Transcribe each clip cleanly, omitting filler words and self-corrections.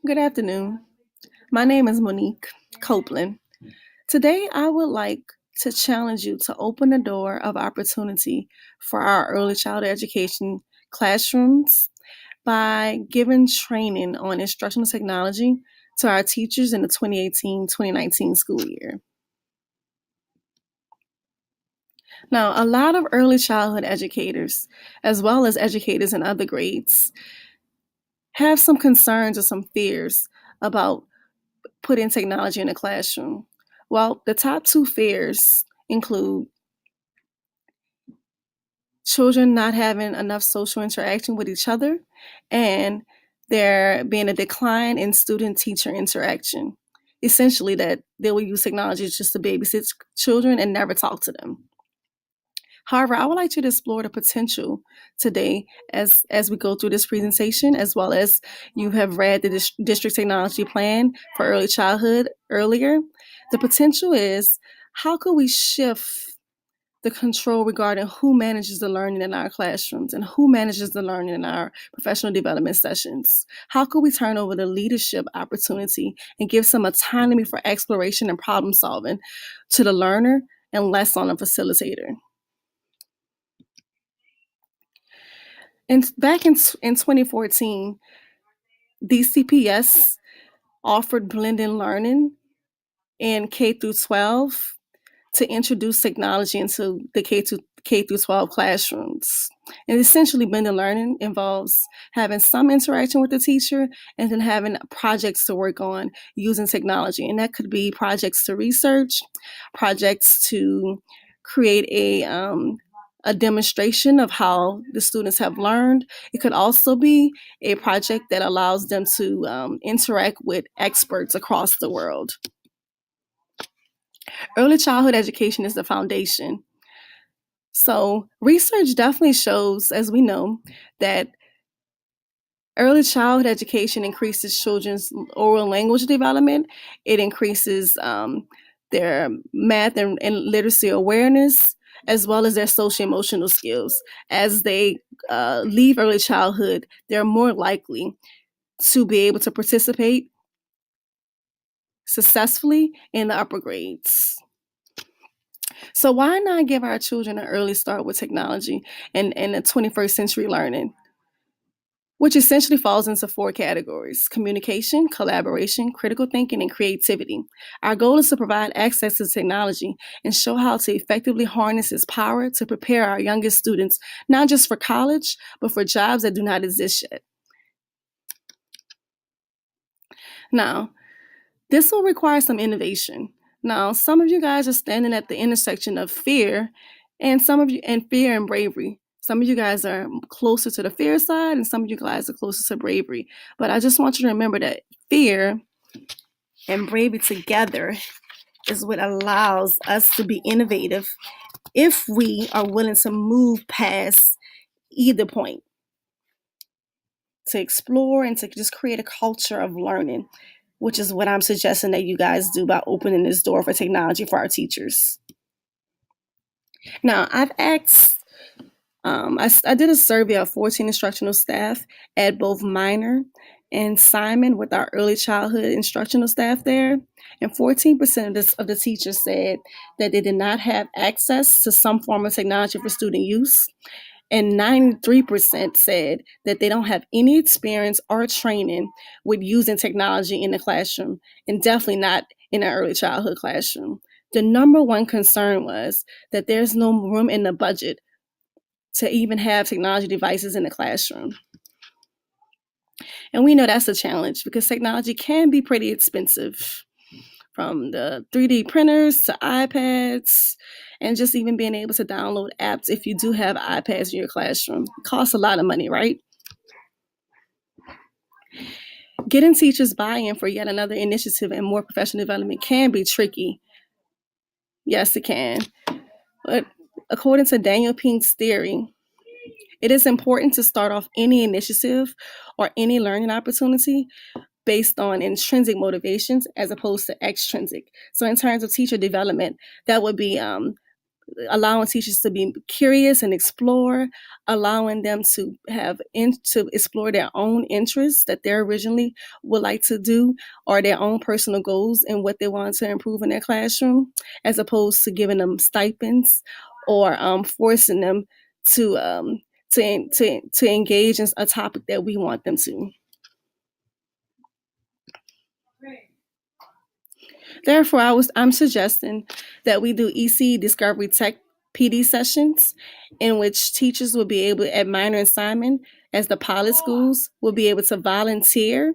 Good afternoon. My name is Monique Copeland. Today, I would like to challenge you to open the door of opportunity for our early childhood education classrooms by giving training on instructional technology to our teachers in the 2018-2019 school year. Now, a lot of early childhood educators, as well as educators in other grades, have some concerns or some fears about putting technology in the classroom. Well, the top two fears include children not having enough social interaction with each other and there being a decline in student teacher interaction. Essentially, that they will use technology just to babysit children and never talk to them. However, I would like you to explore the potential today as we go through this presentation, as well as you have read the district technology plan for early childhood earlier. The potential is how could we shift the control regarding who manages the learning in our classrooms and who manages the learning in our professional development sessions? How could we turn over the leadership opportunity and give some autonomy for exploration and problem solving to the learner and less on a facilitator? And back in 2014, DCPS offered blended learning in K through 12 to introduce technology into the K through 12 classrooms. And essentially, blended learning involves having some interaction with the teacher and then having projects to work on using technology. And that could be projects to research, projects to create a demonstration of how the students have learned. It could also be a project that allows them to interact with experts across the world. Early childhood education is the foundation. So, research definitely shows, as we know, that early childhood education increases children's oral language development. It increases their math and literacy awareness, as well as their social emotional skills. As they leave early childhood, they're more likely to be able to participate successfully in the upper grades. So why not give our children an early start with technology and the 21st century learning, which essentially falls into four categories: communication, collaboration, critical thinking, and creativity. Our goal is to provide access to technology and show how to effectively harness its power to prepare our youngest students, not just for college, but for jobs that do not exist yet. Now, this will require some innovation. Now, some of you guys are standing at the intersection of fear and fear and bravery. Some of you guys are closer to the fear side and some of you guys are closer to bravery. But I just want you to remember that fear and bravery together is what allows us to be innovative if we are willing to move past either point, to explore and to just create a culture of learning, which is what I'm suggesting that you guys do by opening this door for technology for our teachers. Now, I've asked, I did a survey of 14 instructional staff at both Minor and Simon with our early childhood instructional staff there. And 14% of the teachers said that they did not have access to some form of technology for student use. And 93% said that they don't have any experience or training with using technology in the classroom, and definitely not in an early childhood classroom. The number one concern was that there's no room in the budget to even have technology devices in the classroom. And we know that's a challenge because technology can be pretty expensive, from the 3D printers to iPads, and just even being able to download apps if you do have iPads in your classroom. It costs a lot of money, right? Getting teachers buy-in for yet another initiative and more professional development can be tricky. Yes, it can. But according to Daniel Pink's theory, it is important to start off any initiative or any learning opportunity based on intrinsic motivations as opposed to extrinsic. So in terms of teacher development, that would be allowing teachers to be curious and explore, allowing them to to explore their own interests that they originally would like to do, or their own personal goals and what they want to improve in their classroom, as opposed to giving them stipends or forcing them to to engage in a topic that we want them to. Therefore, I'm suggesting that we do ECE Discovery Tech PD sessions, in which teachers will be able, at minor assignment, as the pilot schools, will be able to volunteer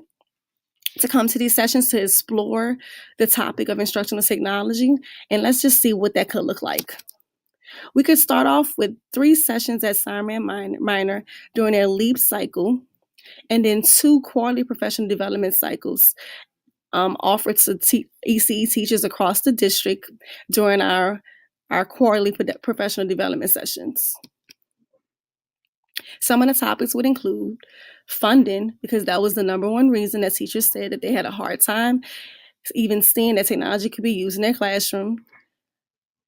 to come to these sessions to explore the topic of instructional technology. And let's just see what that could look like. We could start off with 3 sessions at Simon Minor during their LEAP cycle, and then 2 quarterly professional development cycles offered to ECE teachers across the district during our quarterly professional development sessions. Some of the topics would include funding, because that was the number one reason that teachers said that they had a hard time even seeing that technology could be used in their classroom.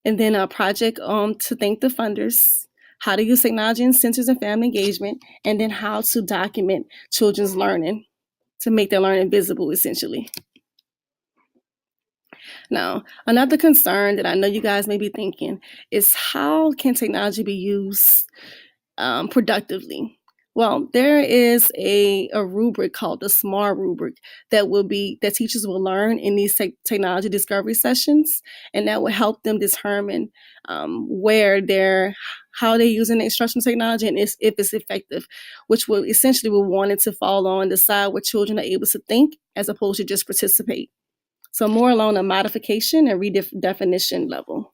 And then a project to thank the funders, how to use technology in centers and family engagement, and then how to document children's learning to make their learning visible, essentially. Now, another concern that I know you guys may be thinking is, how can technology be used productively? Well, there is a rubric called the SMART rubric that teachers will learn in these technology discovery sessions, and that will help them determine how they're using the instructional technology and if it's effective, which will essentially want it to fall on the side where children are able to think as opposed to just participate. So more along the modification and redefinition level.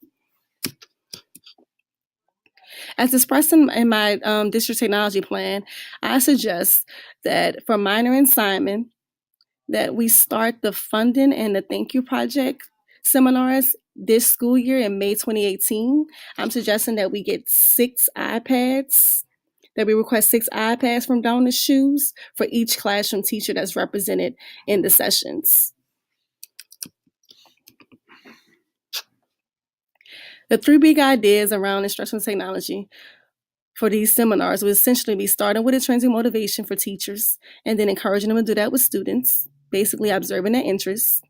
As expressed in my district technology plan, I suggest that for minor assignment, that we start the funding and the thank you project seminars this school year in May 2018. I'm suggesting that we get 6 iPads, that we request 6 iPads from Donor Shoes for each classroom teacher that's represented in the sessions. The 3 big ideas around instructional technology for these seminars would essentially be starting with intrinsic motivation for teachers, and then encouraging them to do that with students, basically observing their interests,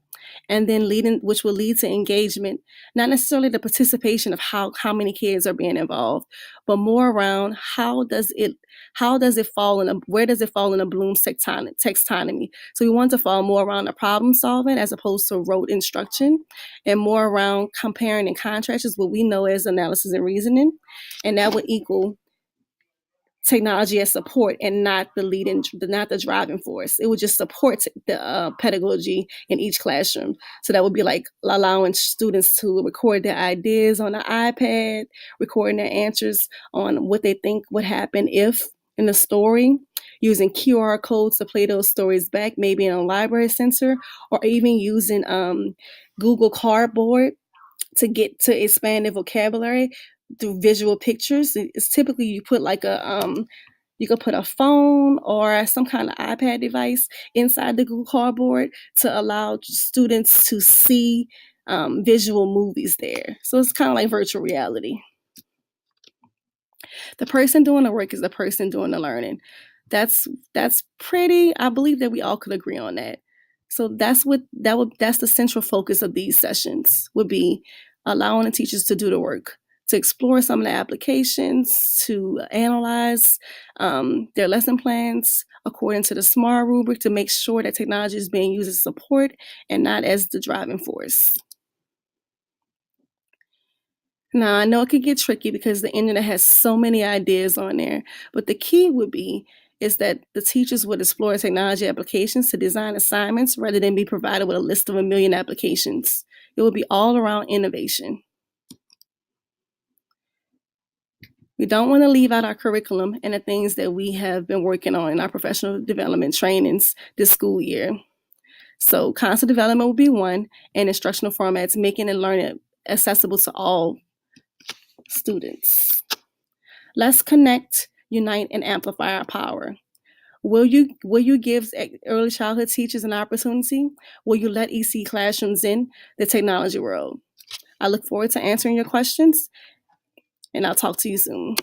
and then which will lead to engagement, not necessarily the participation of how many kids are being involved, but more around where does it fall in a Bloom's taxonomy. So we want to fall more around the problem solving as opposed to rote instruction, and more around comparing and contrasting what we know as analysis and reasoning, and that would equal technology as support and not the driving force. It would just support the pedagogy in each classroom. So that would be like allowing students to record their ideas on an iPad, recording their answers on what they think would happen if in the story, using QR codes to play those stories back, maybe in a library center, or even using Google Cardboard to expand their vocabulary through visual pictures. It's typically you put you could put a phone or some kind of iPad device inside the Google Cardboard to allow students to see visual movies there. So it's kind of like virtual reality. The person doing the work is the person doing the learning. That's pretty, I believe that we all could agree on that. So that's the central focus of these sessions, would be allowing the teachers to do the work, to explore some of the applications, to analyze their lesson plans according to the SMART rubric, to make sure that technology is being used as support and not as the driving force. Now, I know it could get tricky because the internet has so many ideas on there, but the key is that the teachers would explore technology applications to design assignments rather than be provided with a list of 1 million applications. It will be all around innovation. We don't want to leave out our curriculum and the things that we have been working on in our professional development trainings this school year. So concept development will be one, and instructional formats, making and learning accessible to all students. Let's connect, unite, and amplify our power. Will you give early childhood teachers an opportunity? Will you let ECE classrooms in the technology world? I look forward to answering your questions. and I'll talk to you soon.